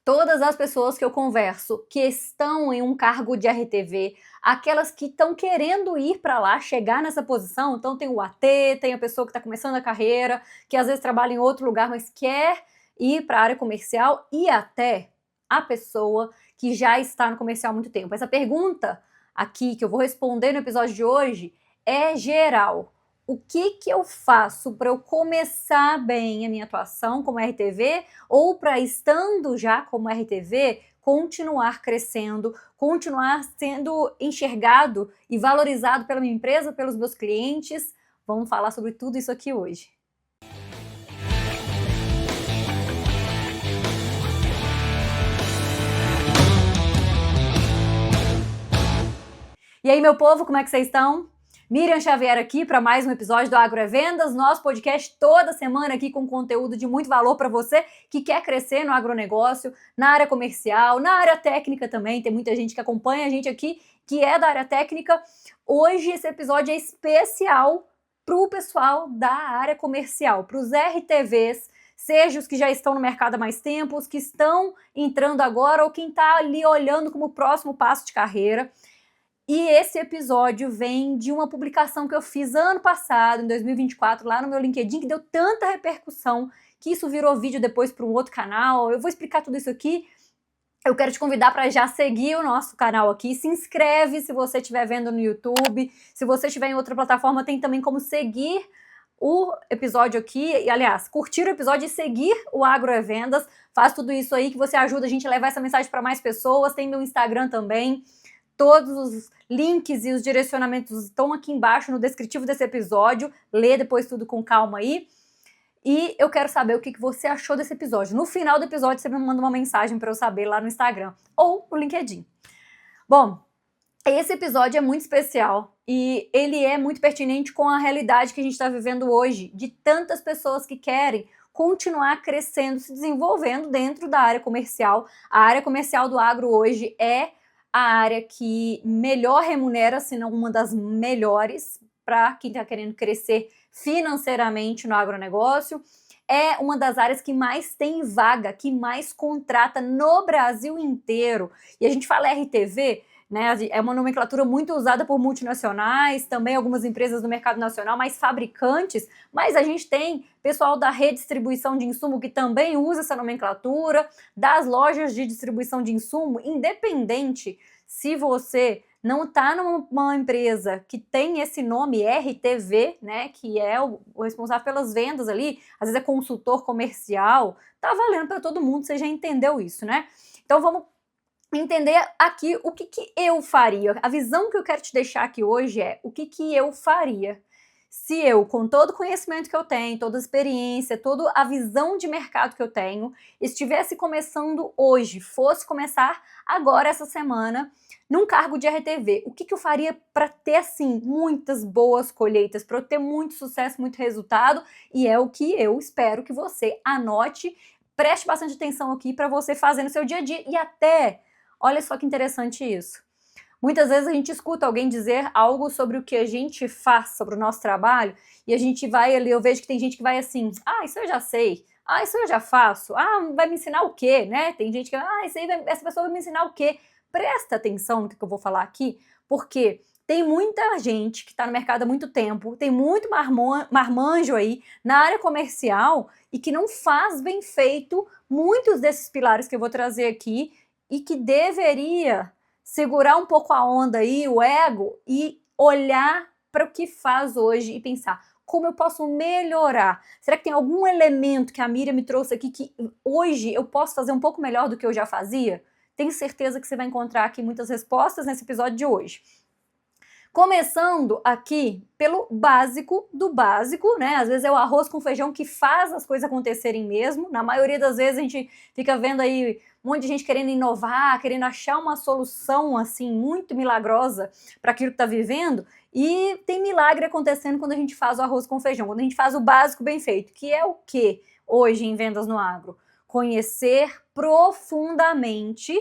Todas as pessoas que eu converso que estão em um cargo de RTV, aquelas que estão querendo ir para lá, chegar nessa posição, então tem o AT, tem a pessoa que está começando a carreira, que às vezes trabalha em outro lugar, mas quer ir para a área comercial, e até a pessoa que já está no comercial há muito tempo. Essa pergunta aqui que eu vou responder no episódio de hoje é geral. O que eu faço para eu começar bem a minha atuação como RTV ou para, estando já como RTV, continuar crescendo, continuar sendo enxergado e valorizado pela minha empresa, pelos meus clientes? Vamos falar sobre tudo isso aqui hoje. E aí, meu povo, como é que vocês estão? Miriam Xavier aqui para mais um episódio do Agro é Vendas, nosso podcast toda semana aqui com conteúdo de muito valor para você que quer crescer no agronegócio, na área comercial, na área técnica também. Tem muita gente que acompanha a gente aqui que é da área técnica. Hoje esse episódio é especial para o pessoal da área comercial, para os RTVs, seja os que já estão no mercado há mais tempo, os que estão entrando agora ou quem está ali olhando como próximo passo de carreira. E esse episódio vem de uma publicação que eu fiz ano passado, em 2024, lá no meu LinkedIn, que deu tanta repercussão, que isso virou vídeo depois para um outro canal. Eu vou explicar tudo isso aqui. Eu quero te convidar para já seguir o nosso canal aqui. Se inscreve se você estiver vendo no YouTube. Se você estiver em outra plataforma, tem também como seguir o episódio aqui. E, aliás, curtir o episódio e seguir o Agro é Vendas. Faz tudo isso aí que você ajuda a gente a levar essa mensagem para mais pessoas. Tem meu Instagram também. Todos os links e os direcionamentos estão aqui embaixo no descritivo desse episódio. Lê depois tudo com calma aí. E eu quero saber o que você achou desse episódio. No final do episódio, você me manda uma mensagem para eu saber lá no Instagram ou no LinkedIn. Bom, esse episódio é muito especial e ele é muito pertinente com a realidade que a gente está vivendo hoje, de tantas pessoas que querem continuar crescendo, se desenvolvendo dentro da área comercial. A área comercial do agro hoje é a área que melhor remunera, se não uma das melhores, para quem está querendo crescer financeiramente no agronegócio. É uma das áreas que mais tem vaga, que mais contrata no Brasil inteiro. E a gente fala RTV, né? É uma nomenclatura muito usada por multinacionais, também algumas empresas do mercado nacional, mais fabricantes, mas a gente tem pessoal da redistribuição de insumo que também usa essa nomenclatura, das lojas de distribuição de insumo, independente se você não está numa empresa que tem esse nome RTV, né, que é o responsável pelas vendas ali, às vezes é consultor comercial, tá valendo para todo mundo, você já entendeu isso, né? Então vamos entender aqui o que eu faria. A visão que eu quero te deixar aqui hoje é o que eu faria se eu, com todo o conhecimento que eu tenho, toda a experiência, toda a visão de mercado que eu tenho, estivesse começando hoje, fosse começar agora essa semana, num cargo de RTV. O que eu faria para ter, assim, muitas boas colheitas, para eu ter muito sucesso, muito resultado, e é o que eu espero que você anote, preste bastante atenção aqui para você fazer no seu dia a dia e até... Olha só que interessante isso. Muitas vezes a gente escuta alguém dizer algo sobre o que a gente faz, sobre o nosso trabalho, e a gente vai ali, eu vejo que tem gente que vai assim, isso eu já sei, isso eu já faço, vai me ensinar o quê, né? Tem gente que, essa pessoa vai me ensinar o quê? Presta atenção no que eu vou falar aqui, porque tem muita gente que está no mercado há muito tempo, tem muito marmanjo aí na área comercial e que não faz bem feito muitos desses pilares que eu vou trazer aqui, e que deveria segurar um pouco a onda aí, o ego, e olhar para o que faz hoje e pensar, como eu posso melhorar? Será que tem algum elemento que a Miriam me trouxe aqui que hoje eu posso fazer um pouco melhor do que eu já fazia? Tenho certeza que você vai encontrar aqui muitas respostas nesse episódio de hoje. Começando aqui pelo básico do básico, né? Às vezes é o arroz com feijão que faz as coisas acontecerem mesmo. Na maioria das vezes a gente fica vendo aí um monte de gente querendo inovar, querendo achar uma solução assim muito milagrosa para aquilo que está vivendo. E tem milagre acontecendo quando a gente faz o arroz com feijão, quando a gente faz o básico bem feito, que é o que hoje em Vendas no Agro? Conhecer profundamente,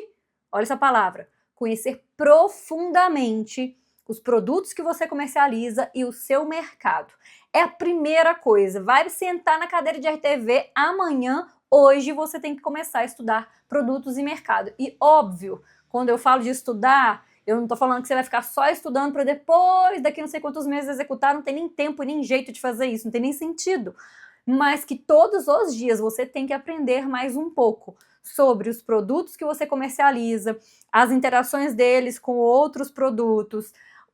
olha essa palavra, conhecer profundamente os produtos que você comercializa e o seu mercado. É a primeira coisa. Vai sentar na cadeira de RTV amanhã hoje você tem que começar a estudar produtos e mercado. E óbvio, quando eu falo de estudar, eu não tô falando que você vai ficar só estudando para depois, daqui não sei quantos meses, executar, não tem nem tempo e nem jeito de fazer isso, não tem nem sentido. Mas que todos os dias você tem que aprender mais um pouco sobre os produtos que você comercializa, as interações deles com outros produtos,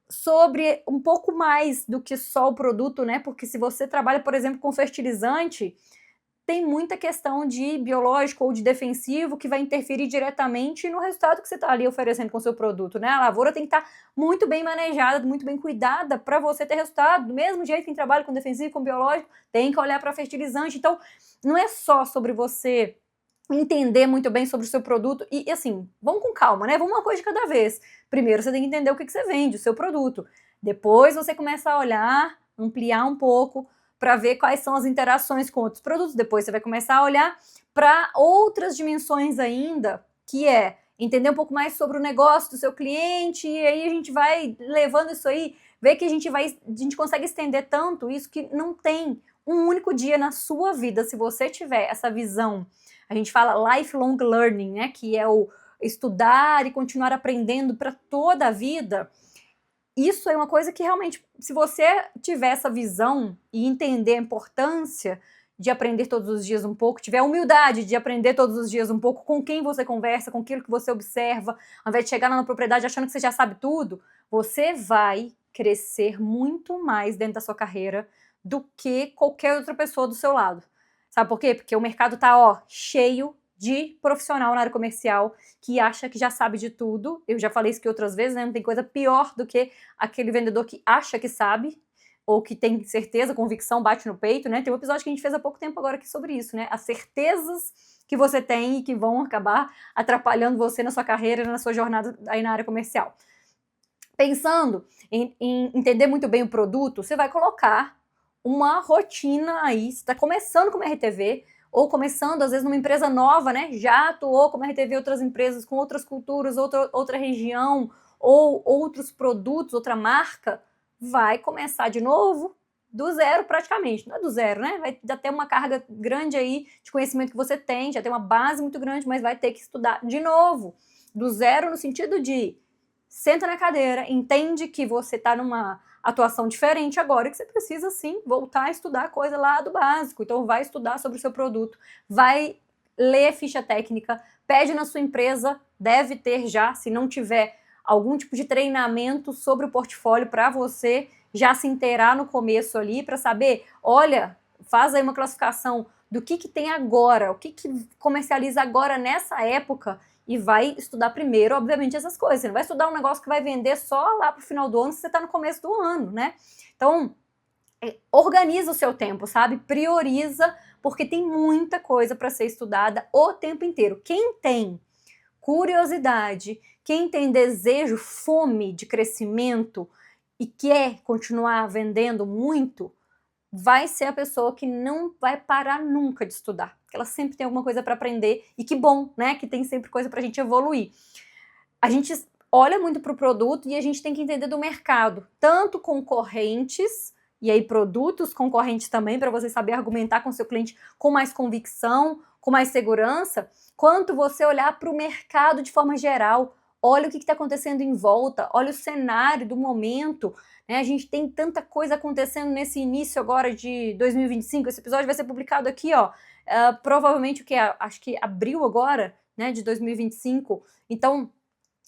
sobre um pouco mais do que só o produto, né? Porque se você trabalha, por exemplo, com fertilizante, tem muita questão de biológico ou de defensivo que vai interferir diretamente no resultado que você está ali oferecendo com o seu produto, né? A lavoura tem que estar muito bem manejada, muito bem cuidada para você ter resultado. Do mesmo jeito que quem trabalha com defensivo, com biológico, tem que olhar para fertilizante. Então, não é só sobre você entender muito bem sobre o seu produto e assim, vamos com calma, né? Vamos uma coisa de cada vez. Primeiro você tem que entender o que você vende, o seu produto. Depois você começa a olhar, ampliar um pouco para ver quais são as interações com outros produtos. Depois você vai começar a olhar para outras dimensões ainda, que é entender um pouco mais sobre o negócio do seu cliente, e aí a gente vai levando isso aí, ver que a gente consegue estender tanto isso que não tem um único dia na sua vida, se você tiver essa visão. A gente fala lifelong learning, né, que é o estudar e continuar aprendendo para toda a vida. Isso é uma coisa que realmente, se você tiver essa visão e entender a importância de aprender todos os dias um pouco, tiver a humildade de aprender todos os dias um pouco com quem você conversa, com aquilo que você observa, ao invés de chegar lá na propriedade achando que você já sabe tudo, você vai crescer muito mais dentro da sua carreira do que qualquer outra pessoa do seu lado. Sabe por quê? Porque o mercado tá, cheio de profissional na área comercial que acha que já sabe de tudo. Eu já falei isso aqui outras vezes, né? Não tem coisa pior do que aquele vendedor que acha que sabe, ou que tem certeza, convicção, bate no peito, né? Tem um episódio que a gente fez há pouco tempo agora aqui sobre isso, né? As certezas que você tem e que vão acabar atrapalhando você na sua carreira, na sua jornada aí na área comercial. Pensando em entender muito bem o produto, você vai colocar uma rotina aí. Você está começando como RTV, ou começando, às vezes, numa empresa nova, né? Já atuou como RTV em outras empresas, com outras culturas, outra região, ou outros produtos, outra marca, vai começar de novo do zero praticamente. Não é do zero, né? Vai já ter uma carga grande aí de conhecimento que você tem, já tem uma base muito grande, mas vai ter que estudar de novo. Do zero no sentido de senta na cadeira, entende que você está numa atuação diferente agora e que você precisa sim voltar a estudar a coisa lá do básico. Então vai estudar sobre o seu produto, vai ler ficha técnica, pede na sua empresa, deve ter já, se não tiver, algum tipo de treinamento sobre o portfólio para você já se inteirar no começo ali, para saber, olha, faz aí uma classificação do que tem agora, o que comercializa agora nessa época, e vai estudar primeiro, obviamente, essas coisas. Você não vai estudar um negócio que vai vender só lá pro final do ano, se você tá no começo do ano, né? Então, organiza o seu tempo, sabe? Prioriza, porque tem muita coisa para ser estudada o tempo inteiro. Quem tem curiosidade, quem tem desejo, fome de crescimento e quer continuar vendendo muito, vai ser a pessoa que não vai parar nunca de estudar. Porque ela sempre tem alguma coisa para aprender, e que bom, né? Que tem sempre coisa para a gente evoluir. A gente olha muito para o produto e a gente tem que entender do mercado, tanto concorrentes, e aí produtos concorrentes também, para você saber argumentar com seu cliente com mais convicção, com mais segurança, quanto você olhar para o mercado de forma geral. Olha o que está acontecendo em volta, olha o cenário do momento, né? A gente tem tanta coisa acontecendo nesse início agora de 2025, esse episódio vai ser publicado aqui, provavelmente acho que abril agora, né, de 2025, então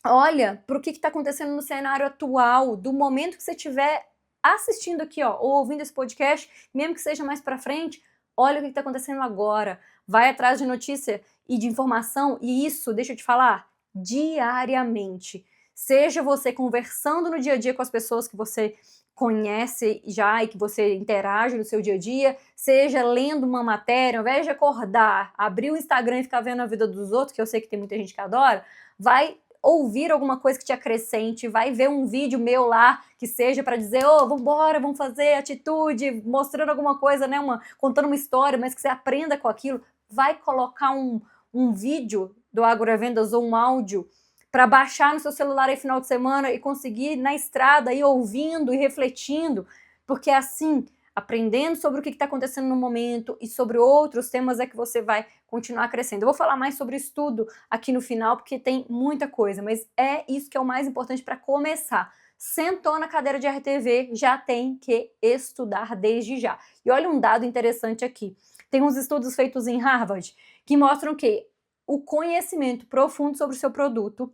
olha para o que está acontecendo no cenário atual, do momento que você estiver assistindo aqui, ou ouvindo esse podcast, mesmo que seja mais para frente, olha o que está acontecendo agora, vai atrás de notícia e de informação, e isso, deixa eu te falar, diariamente. Seja você conversando no dia a dia com as pessoas que você conhece já e que você interage no seu dia a dia, seja lendo uma matéria, ao invés de acordar, abrir o Instagram e ficar vendo a vida dos outros, que eu sei que tem muita gente que adora, vai ouvir alguma coisa que te acrescente, vai ver um vídeo meu lá, que seja para dizer, vambora, vamos fazer atitude, mostrando alguma coisa, né, contando uma história, mas que você aprenda com aquilo, vai colocar um vídeo do Agrovendas ou um áudio para baixar no seu celular aí final de semana e conseguir na estrada ir ouvindo e refletindo, porque assim aprendendo sobre o que está acontecendo no momento e sobre outros temas é que você vai continuar crescendo. Eu vou falar mais sobre isso tudo aqui no final, porque tem muita coisa, mas é isso que é o mais importante para começar. Sentou na cadeira de RTV, já tem que estudar desde já. E olha um dado interessante aqui. Tem uns estudos feitos em Harvard que mostram que o conhecimento profundo sobre o seu produto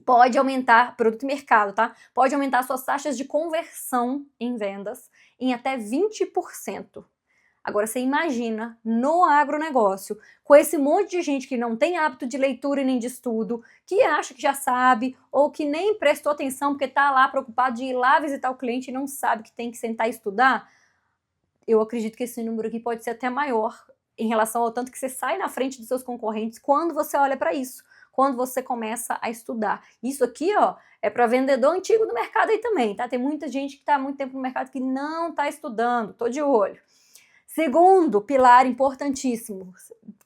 pode aumentar, produto e mercado, tá? Pode aumentar suas taxas de conversão em vendas em até 20%. Agora você imagina no agronegócio, com esse monte de gente que não tem hábito de leitura e nem de estudo, que acha que já sabe, ou que nem prestou atenção porque está lá preocupado de ir lá visitar o cliente e não sabe que tem que sentar e estudar, eu acredito que esse número aqui pode ser até maior em relação ao tanto que você sai na frente dos seus concorrentes quando você olha para isso, quando você começa a estudar. Isso aqui, ó, é para vendedor antigo do mercado aí também, tá? Tem muita gente que está há muito tempo no mercado que não está estudando, tô de olho. Segundo pilar importantíssimo,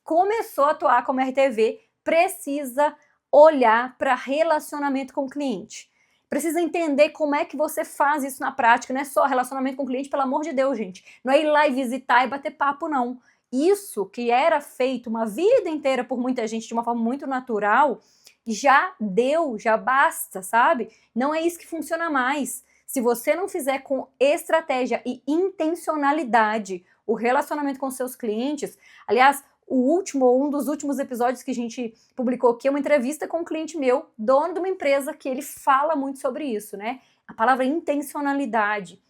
começou a atuar como RTV, precisa olhar para relacionamento com o cliente. Precisa entender como é que você faz isso na prática, não é só relacionamento com o cliente, pelo amor de Deus, gente. Não é ir lá e visitar e bater papo, não. Isso que era feito uma vida inteira por muita gente de uma forma muito natural, já deu, já basta, sabe? Não é isso que funciona mais. Se você não fizer com estratégia e intencionalidade o relacionamento com seus clientes, aliás, um dos últimos episódios que a gente publicou aqui é uma entrevista com um cliente meu, dono de uma empresa, que ele fala muito sobre isso, né? A palavra intencionalidade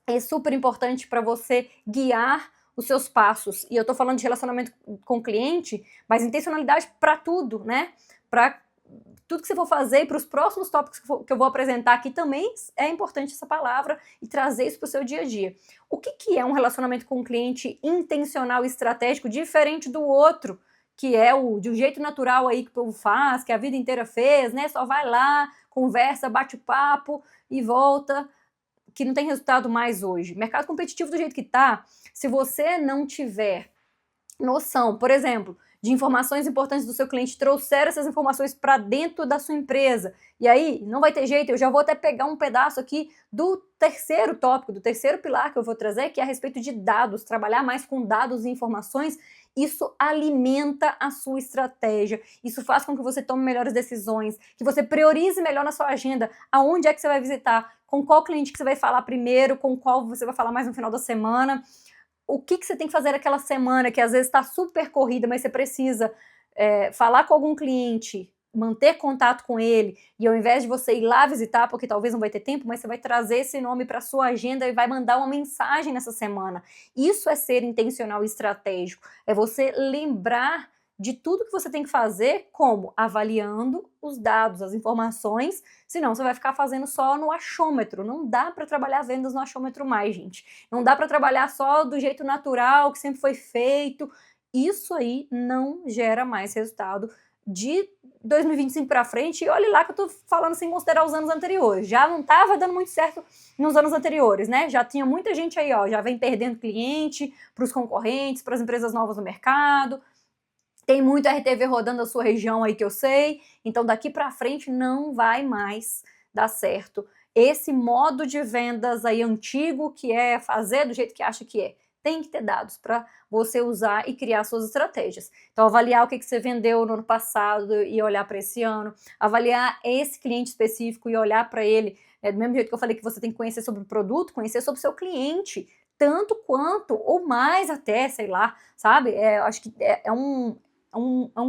é super importante para você guiar os seus passos. E eu tô falando de relacionamento com o cliente, mas intencionalidade para tudo, né? Para tudo que você for fazer, para os próximos tópicos que eu vou apresentar aqui também é importante essa palavra e trazer isso para o seu dia a dia. O que é um relacionamento com o cliente intencional e estratégico diferente do outro, que é de um jeito natural aí que o povo faz, que a vida inteira fez, né? Só vai lá, conversa, bate papo e volta, que não tem resultado mais hoje. Mercado competitivo do jeito que tá, se você não tiver noção, por exemplo, de informações importantes do seu cliente, trouxer essas informações para dentro da sua empresa. E aí, não vai ter jeito, eu já vou até pegar um pedaço aqui do terceiro tópico, do terceiro pilar que eu vou trazer, que é a respeito de dados, trabalhar mais com dados e informações. Isso alimenta a sua estratégia, isso faz com que você tome melhores decisões, que você priorize melhor na sua agenda, aonde é que você vai visitar, com qual cliente que você vai falar primeiro, com qual você vai falar mais no final da semana. O que você tem que fazer naquela semana, que às vezes está super corrida, mas você precisa falar com algum cliente, manter contato com ele, e ao invés de você ir lá visitar, porque talvez não vai ter tempo, mas você vai trazer esse nome para a sua agenda e vai mandar uma mensagem nessa semana. Isso é ser intencional e estratégico, é você lembrar de tudo que você tem que fazer, como avaliando os dados, as informações, senão você vai ficar fazendo só no achômetro. Não dá para trabalhar vendas no achômetro mais, gente. Não dá para trabalhar só do jeito natural, que sempre foi feito. Isso aí não gera mais resultado de 2025 para frente, e olha lá que eu tô falando sem considerar os anos anteriores. Já não estava dando muito certo nos anos anteriores, né? Já tinha muita gente aí, ó, já vem perdendo cliente para os concorrentes, para as empresas novas no mercado. Tem muito RTV rodando a sua região aí que eu sei, então daqui para frente não vai mais dar certo. Esse modo de vendas aí antigo, que é fazer do jeito que acha que é, tem que ter dados para você usar e criar suas estratégias. Então, avaliar o que você vendeu no ano passado e olhar para esse ano, avaliar esse cliente específico e olhar para ele, do mesmo jeito que eu falei que você tem que conhecer sobre o produto, conhecer sobre o seu cliente, tanto quanto, ou mais até, sei lá, sabe? Acho que é um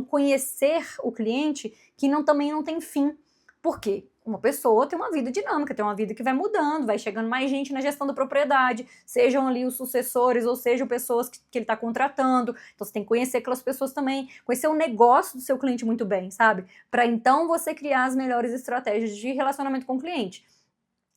conhecer o cliente que também não tem fim. Por quê? Uma pessoa tem uma vida dinâmica, tem uma vida que vai mudando, vai chegando mais gente na gestão da propriedade, sejam ali os sucessores ou sejam pessoas que ele está contratando. Então você tem que conhecer aquelas pessoas também, conhecer o negócio do seu cliente muito bem, sabe? Para então você criar as melhores estratégias de relacionamento com o cliente.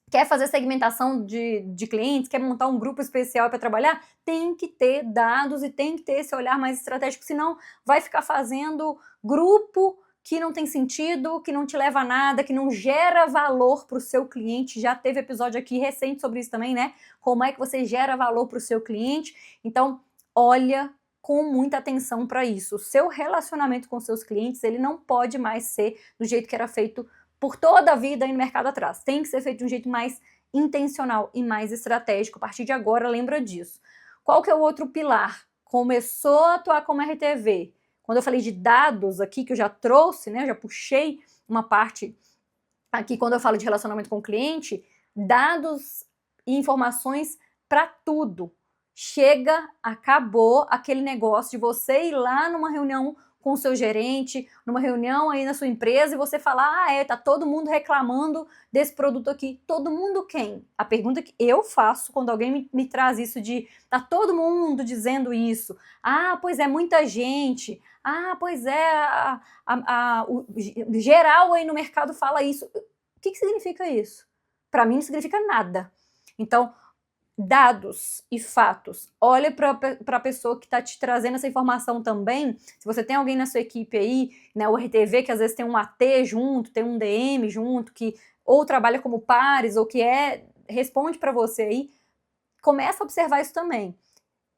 Quer fazer segmentação de clientes, quer montar um grupo especial para trabalhar, tem que ter dados e tem que ter esse olhar mais estratégico, senão vai ficar fazendo grupo que não tem sentido, que não te leva a nada, que não gera valor para o seu cliente. Já teve episódio aqui recente sobre isso também, né? Como é que você gera valor para o seu cliente. Então, olha com muita atenção para isso. O seu relacionamento com seus clientes, ele não pode mais ser do jeito que era feito por toda a vida aí no mercado atrás. Tem que ser feito de um jeito mais intencional e mais estratégico. A partir de agora, lembra disso. Qual que é o outro pilar? Começou a atuar como RTV. Quando eu falei de dados aqui, que eu já trouxe, né, eu já puxei uma parte aqui quando eu falo de relacionamento com o cliente, dados e informações para tudo. Chega, acabou aquele negócio de você ir lá numa reunião com o seu gerente, numa reunião aí na sua empresa e você falar, tá todo mundo reclamando desse produto aqui. Todo mundo quem? A pergunta que eu faço quando alguém me traz isso de, tá todo mundo dizendo isso. Pois é, muita gente. Pois é, o geral aí no mercado fala isso. O que significa isso? Para mim não significa nada. Então, dados e fatos. Olha para a pessoa que está te trazendo essa informação também. Se você tem alguém na sua equipe aí, né, o RTV, que às vezes tem um AT junto, tem um DM junto, que ou trabalha como pares, ou que responde para você aí, começa a observar isso também.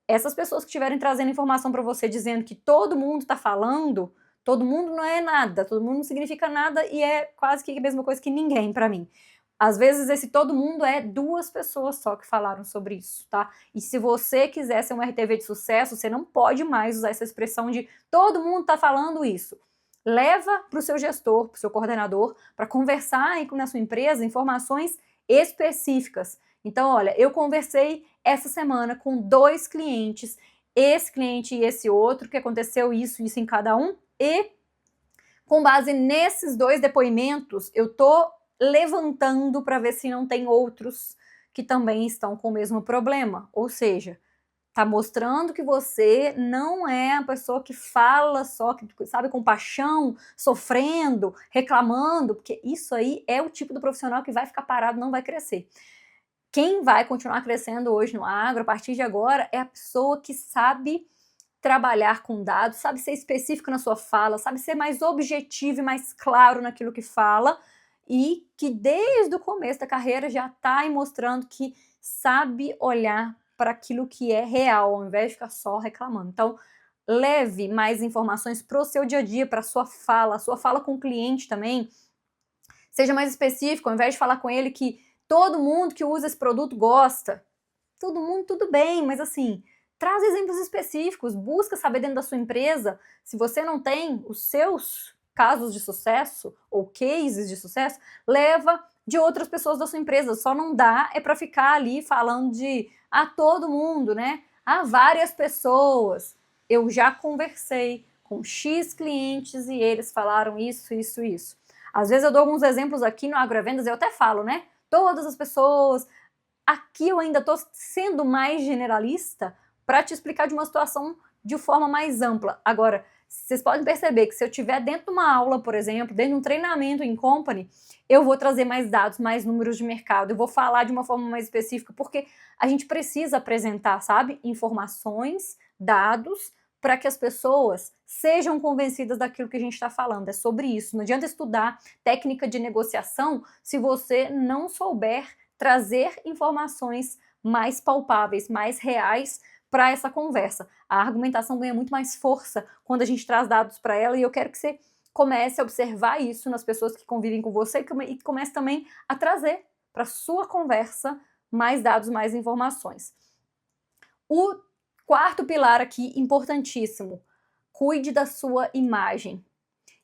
Essas pessoas que estiverem trazendo informação para você, dizendo que todo mundo está falando, todo mundo não é nada, todo mundo não significa nada e é quase que a mesma coisa que ninguém para mim. Às vezes esse todo mundo é 2 pessoas só que falaram sobre isso, tá? E se você quiser ser um RTV de sucesso, você não pode mais usar essa expressão de todo mundo tá falando isso. Leva para o seu gestor, para o seu coordenador, para conversar aí na sua empresa informações específicas. Então, olha, eu conversei essa semana com 2 clientes, esse cliente e esse outro, que aconteceu isso em cada um, e com base nesses 2 depoimentos, eu tô levantando para ver se não tem outros que também estão com o mesmo problema. Ou seja, tá mostrando que você não é a pessoa que fala só, que sabe, com paixão, sofrendo, reclamando, porque isso aí é o tipo do profissional que vai ficar parado, não vai crescer. Quem vai continuar crescendo hoje no agro, a partir de agora, é a pessoa que sabe trabalhar com dados, sabe ser específico na sua fala, sabe ser mais objetivo e mais claro naquilo que fala, e que desde o começo da carreira já está aí mostrando que sabe olhar para aquilo que é real, ao invés de ficar só reclamando. Então, leve mais informações para o seu dia a dia, para a sua fala com o cliente também. Seja mais específico, ao invés de falar com ele que todo mundo que usa esse produto gosta. Todo mundo, tudo bem, mas assim, traz exemplos específicos, busca saber dentro da sua empresa, se você não tem os seus casos de sucesso ou cases de sucesso, leva de outras pessoas da sua empresa. Só não dá para ficar ali falando de todo mundo, né? Várias pessoas. Eu já conversei com X clientes e eles falaram isso, isso, isso. Às vezes eu dou alguns exemplos aqui no Agrovendas e eu até falo, né? Todas as pessoas. Aqui eu ainda estou sendo mais generalista para te explicar de uma situação de forma mais ampla. Agora, vocês podem perceber que se eu estiver dentro de uma aula, por exemplo, dentro de um treinamento em company, eu vou trazer mais dados, mais números de mercado, eu vou falar de uma forma mais específica, porque a gente precisa apresentar, sabe, informações, dados, para que as pessoas sejam convencidas daquilo que a gente está falando. É sobre isso. Não adianta estudar técnica de negociação se você não souber trazer informações mais palpáveis, mais reais para essa conversa. A argumentação ganha muito mais força quando a gente traz dados para ela, e eu quero que você comece a observar isso nas pessoas que convivem com você e comece também a trazer para sua conversa mais dados, mais informações. O 4º pilar aqui, importantíssimo, cuide da sua imagem.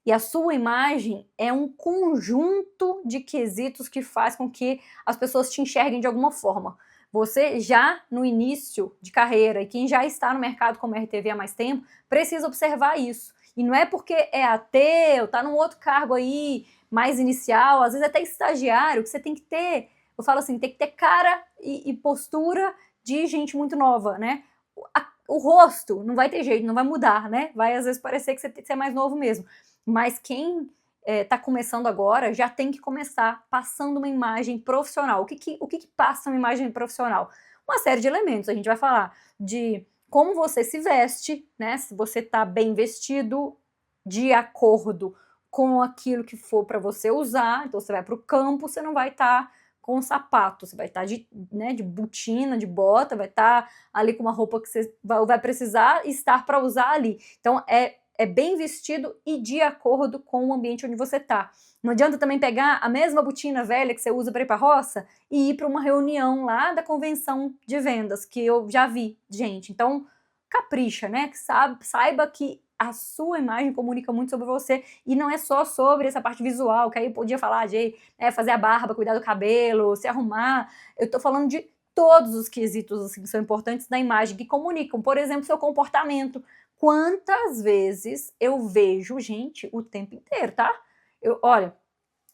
E a sua imagem é um conjunto de quesitos que faz com que as pessoas te enxerguem de alguma forma. Você já no início de carreira, e quem já está no mercado como RTV há mais tempo, precisa observar isso. E não é porque é AT, ou está num outro cargo aí, mais inicial, às vezes até estagiário, que você tem que ter, eu falo assim, tem que ter cara e postura de gente muito nova, né? O rosto não vai ter jeito, não vai mudar, né? Vai às vezes parecer que você é mais novo mesmo. Mas quem está começando agora já tem que começar passando uma imagem profissional. O que passa uma imagem profissional? Uma série de elementos. A gente vai falar de como você se veste, né? Se você está bem vestido, de acordo com aquilo que for para você usar. Então você vai para o campo, você não vai estar com sapato, você vai estar de botina, de bota, vai estar ali com uma roupa que você vai precisar estar para usar ali. Então é é bem vestido e de acordo com o ambiente onde você está. Não adianta também pegar a mesma botina velha que você usa para ir para a roça e ir para uma reunião lá da convenção de vendas, que eu já vi, gente. Então, capricha, né? Que saiba que a sua imagem comunica muito sobre você e não é só sobre essa parte visual, que aí podia falar de fazer a barba, cuidar do cabelo, se arrumar. Eu tô falando de todos os quesitos assim, que são importantes na imagem, que comunicam. Por exemplo, seu comportamento. Quantas vezes eu vejo, gente, o tempo inteiro, tá? Olha,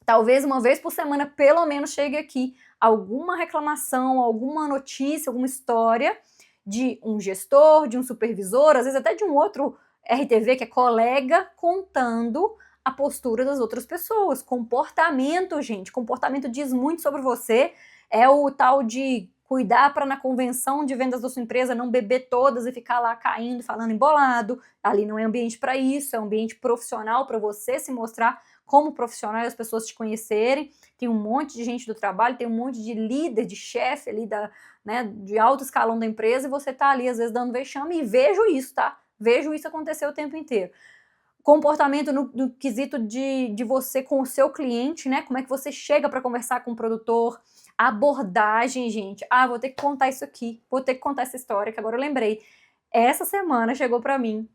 talvez uma vez por semana, pelo menos, chegue aqui alguma reclamação, alguma notícia, alguma história de um gestor, de um supervisor, às vezes até de um outro RTV que é colega, contando a postura das outras pessoas. Comportamento, gente, comportamento diz muito sobre você. É o tal de cuidar para na convenção de vendas da sua empresa não beber todas e ficar lá caindo, falando embolado. Ali não é ambiente para isso, é um ambiente profissional para você se mostrar como profissional e as pessoas te conhecerem. Tem um monte de gente do trabalho, tem um monte de líder, de chefe ali de alto escalão da empresa e você tá ali às vezes dando vexame e vejo isso, tá? Vejo isso acontecer o tempo inteiro. Comportamento no quesito de você com o seu cliente, né? Como é que você chega para conversar com o produtor? Abordagem, gente. Vou ter que contar isso aqui. Vou ter que contar essa história, que agora eu lembrei. Essa semana chegou para mim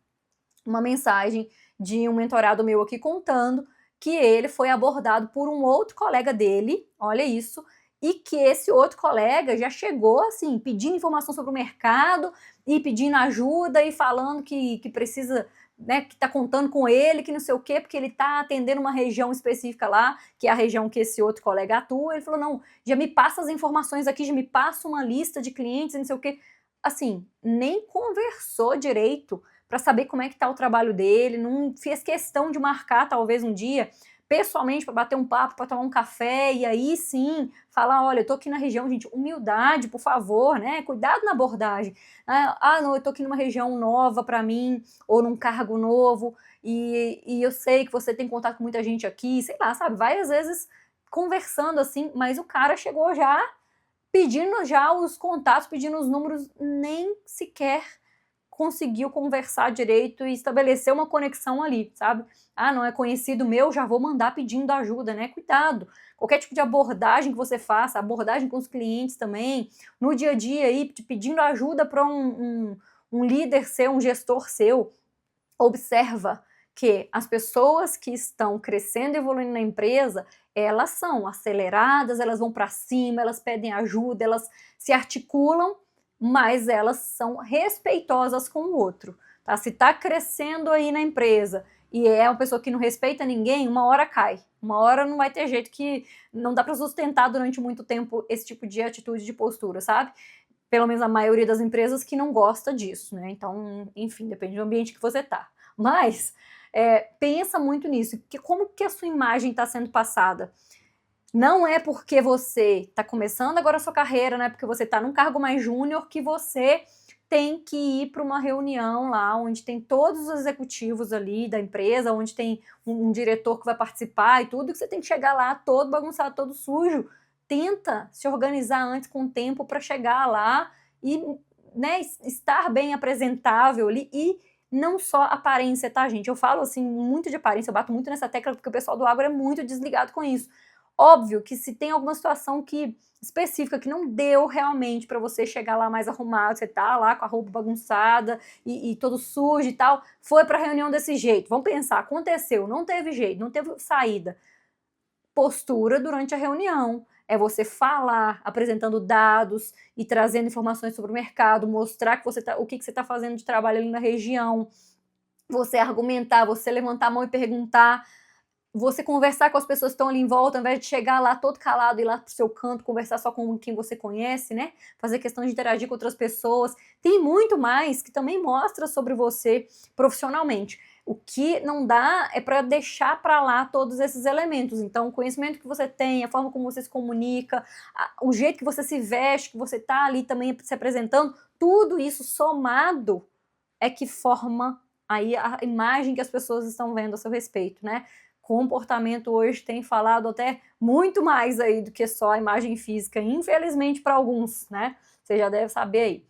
uma mensagem de um mentorado meu aqui contando que ele foi abordado por um outro colega dele, olha isso, e que esse outro colega já chegou assim, pedindo informação sobre o mercado e pedindo ajuda e falando que precisa, né, que tá contando com ele, que não sei o quê, porque ele tá atendendo uma região específica lá, que é a região que esse outro colega atua. Ele falou, não, já me passa as informações aqui, já me passa uma lista de clientes, não sei o quê. Assim, nem conversou direito para saber como é que tá o trabalho dele, não fez questão de marcar talvez um dia pessoalmente para bater um papo, para tomar um café e aí sim falar, olha, eu tô aqui na região, gente, humildade, por favor, né? Cuidado na abordagem. Não, eu tô aqui numa região nova para mim ou num cargo novo e eu sei que você tem contato com muita gente aqui, sei lá, sabe? Vai às vezes conversando assim, mas o cara chegou já pedindo já os contatos, pedindo os números, nem sequer conseguiu conversar direito e estabelecer uma conexão ali, sabe? Não é conhecido meu, já vou mandar pedindo ajuda, né? Cuidado. Qualquer tipo de abordagem que você faça, abordagem com os clientes também, no dia a dia aí, pedindo ajuda para um líder seu, um gestor seu, observa que as pessoas que estão crescendo e evoluindo na empresa, elas são aceleradas, elas vão para cima, elas pedem ajuda, elas se articulam, mas elas são respeitosas com o outro, tá? Se tá crescendo aí na empresa e é uma pessoa que não respeita ninguém, uma hora cai, uma hora não vai ter jeito, que não dá para sustentar durante muito tempo esse tipo de atitude, de postura, sabe? Pelo menos a maioria das empresas que não gosta disso, né? Então, enfim, depende do ambiente que você tá. Mas pensa muito nisso, que como que a sua imagem está sendo passada? Não é porque você está começando agora a sua carreira, não é porque você está num cargo mais júnior que você tem que ir para uma reunião lá onde tem todos os executivos ali da empresa, onde tem um diretor que vai participar e tudo, que você tem que chegar lá todo bagunçado, todo sujo. Tenta se organizar antes com o tempo para chegar lá e, né, estar bem apresentável ali e não só aparência, tá, gente? Eu falo assim muito de aparência, eu bato muito nessa tecla porque o pessoal do agro é muito desligado com isso. Óbvio que se tem alguma situação específica que não deu realmente para você chegar lá mais arrumado, você tá lá com a roupa bagunçada e todo sujo e tal, foi para reunião desse jeito. Vamos pensar, aconteceu, não teve jeito, não teve saída. Postura durante a reunião é você falar, apresentando dados e trazendo informações sobre o mercado, mostrar que o que você está fazendo de trabalho ali na região, você argumentar, você levantar a mão e perguntar, você conversar com as pessoas que estão ali em volta, ao invés de chegar lá todo calado e ir lá pro seu canto, conversar só com quem você conhece, né? Fazer questão de interagir com outras pessoas. Tem muito mais que também mostra sobre você profissionalmente. O que não dá é para deixar para lá todos esses elementos. Então, o conhecimento que você tem, a forma como você se comunica, o jeito que você se veste, que você tá ali também se apresentando, tudo isso somado é que forma aí a imagem que as pessoas estão vendo a seu respeito, né? Comportamento hoje tem falado até muito mais aí do que só a imagem física, infelizmente para alguns, né? Você já deve saber aí.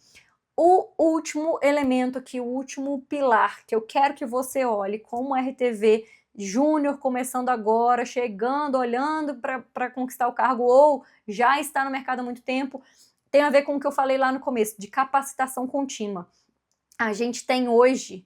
O último elemento aqui, o último pilar que eu quero que você olhe como RTV júnior, começando agora, chegando, olhando para conquistar o cargo ou já está no mercado há muito tempo, tem a ver com o que eu falei lá no começo, de capacitação contínua. A gente tem hoje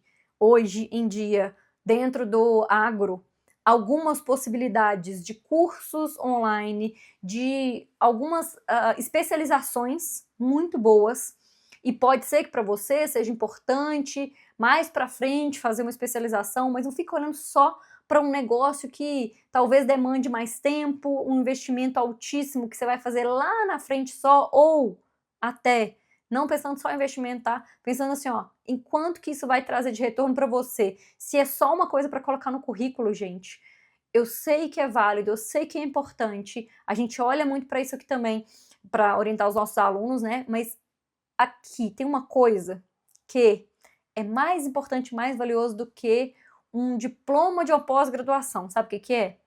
em dia, dentro do agro, algumas possibilidades de cursos online, de algumas especializações muito boas, e pode ser que para você seja importante mais para frente fazer uma especialização, mas não fica olhando só para um negócio que talvez demande mais tempo, um investimento altíssimo que você vai fazer lá na frente só, ou até não pensando só em investimento, tá? Pensando assim, ó, em quanto que isso vai trazer de retorno para você. Se é só uma coisa para colocar no currículo, gente, eu sei que é válido, eu sei que é importante. A gente olha muito para isso aqui também, para orientar os nossos alunos, né? Mas aqui tem uma coisa que é mais importante, mais valioso do que um diploma de uma pós-graduação. Sabe o que que é?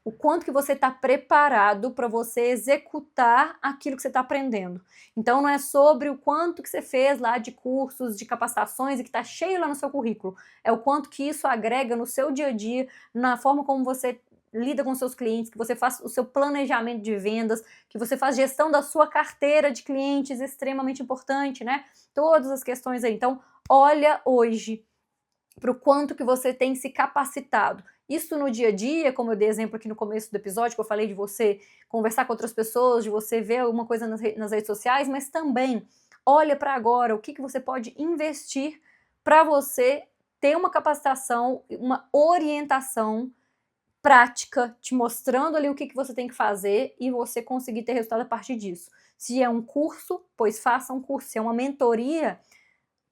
O quanto que você está preparado para você executar aquilo que você está aprendendo. Então não é sobre o quanto que você fez lá de cursos, de capacitações e que está cheio lá no seu currículo. É o quanto que isso agrega no seu dia a dia, na forma como você lida com seus clientes, que você faz o seu planejamento de vendas, que você faz gestão da sua carteira de clientes, extremamente importante, né? Todas as questões aí. Então, olha hoje para o quanto que você tem se capacitado. Isso no dia a dia, como eu dei exemplo aqui no começo do episódio, que eu falei de você conversar com outras pessoas, de você ver alguma coisa nas redes sociais, mas também olha para agora o que você pode investir para você ter uma capacitação, uma orientação prática, te mostrando ali o que você tem que fazer e você conseguir ter resultado a partir disso. Se é um curso, pois faça um curso. Se é uma mentoria,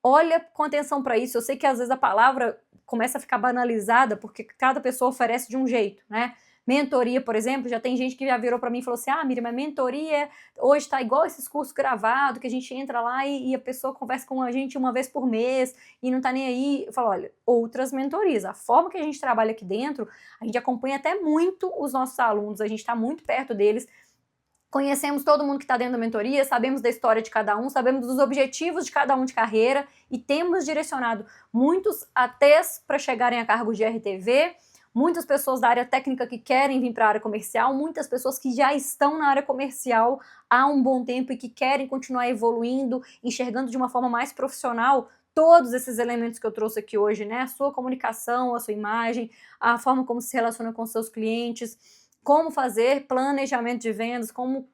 olha com atenção para isso. Eu sei que às vezes a palavra começa a ficar banalizada, porque cada pessoa oferece de um jeito, né? Mentoria, por exemplo, já tem gente que já virou para mim e falou assim: ah, Miriam, mas mentoria hoje está igual esses cursos gravados, que a gente entra lá e a pessoa conversa com a gente uma vez por mês e não está nem aí. Eu falo, olha, outras mentorias. A forma que a gente trabalha aqui dentro, a gente acompanha até muito os nossos alunos, a gente está muito perto deles. Conhecemos todo mundo que está dentro da mentoria, sabemos da história de cada um, sabemos dos objetivos de cada um de carreira e temos direcionado muitos ATs para chegarem a cargos de RTV, muitas pessoas da área técnica que querem vir para a área comercial, muitas pessoas que já estão na área comercial há um bom tempo e que querem continuar evoluindo, enxergando de uma forma mais profissional todos esses elementos que eu trouxe aqui hoje, né? A sua comunicação, a sua imagem, a forma como se relaciona com seus clientes, como fazer planejamento de vendas, como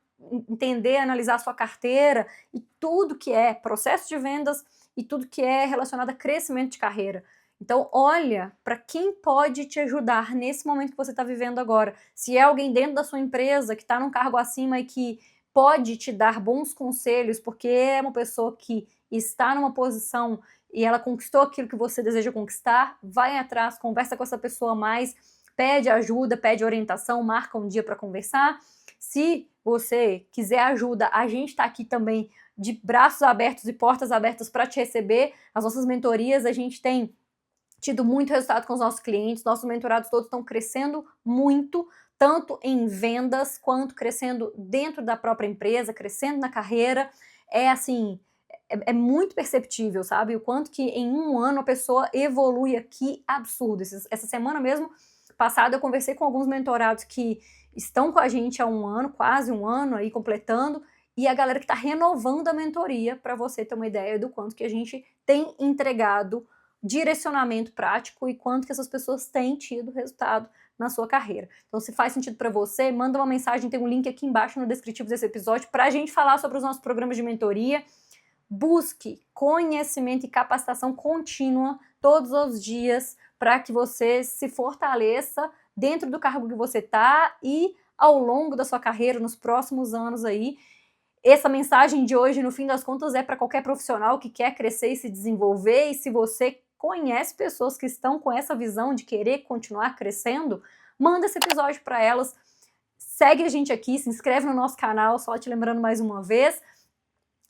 entender, analisar a sua carteira e tudo que é processo de vendas e tudo que é relacionado a crescimento de carreira. Então, olha para quem pode te ajudar nesse momento que você está vivendo agora. Se é alguém dentro da sua empresa que está num cargo acima e que pode te dar bons conselhos, porque é uma pessoa que está numa posição e ela conquistou aquilo que você deseja conquistar, vai atrás, conversa com essa pessoa mais, pede ajuda, pede orientação, marca um dia para conversar. Se você quiser ajuda, a gente está aqui também de braços abertos e portas abertas para te receber. As nossas mentorias, a gente tem tido muito resultado com os nossos clientes, nossos mentorados todos estão crescendo muito, tanto em vendas quanto crescendo dentro da própria empresa, crescendo na carreira. É assim, é muito perceptível, sabe? O quanto que em um ano a pessoa evolui aqui, absurdo. Essa semana mesmo, passada, eu conversei com alguns mentorados que estão com a gente há um ano, quase um ano aí completando, e a galera que está renovando a mentoria, para você ter uma ideia do quanto que a gente tem entregado direcionamento prático e quanto que essas pessoas têm tido resultado na sua carreira. Então, se faz sentido para você, manda uma mensagem, tem um link aqui embaixo no descritivo desse episódio para a gente falar sobre os nossos programas de mentoria. Busque conhecimento e capacitação contínua todos os dias para que você se fortaleça dentro do cargo que você está e ao longo da sua carreira, nos próximos anos aí. Essa mensagem de hoje, no fim das contas, é para qualquer profissional que quer crescer e se desenvolver, e se você conhece pessoas que estão com essa visão de querer continuar crescendo, manda esse episódio para elas, segue a gente aqui, se inscreve no nosso canal, só te lembrando mais uma vez,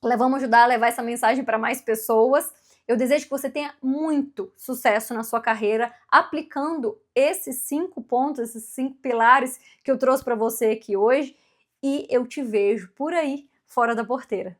vamos ajudar a levar essa mensagem para mais pessoas. Eu desejo que você tenha muito sucesso na sua carreira aplicando esses 5 pontos, esses 5 pilares que eu trouxe para você aqui hoje, e eu te vejo por aí fora da porteira.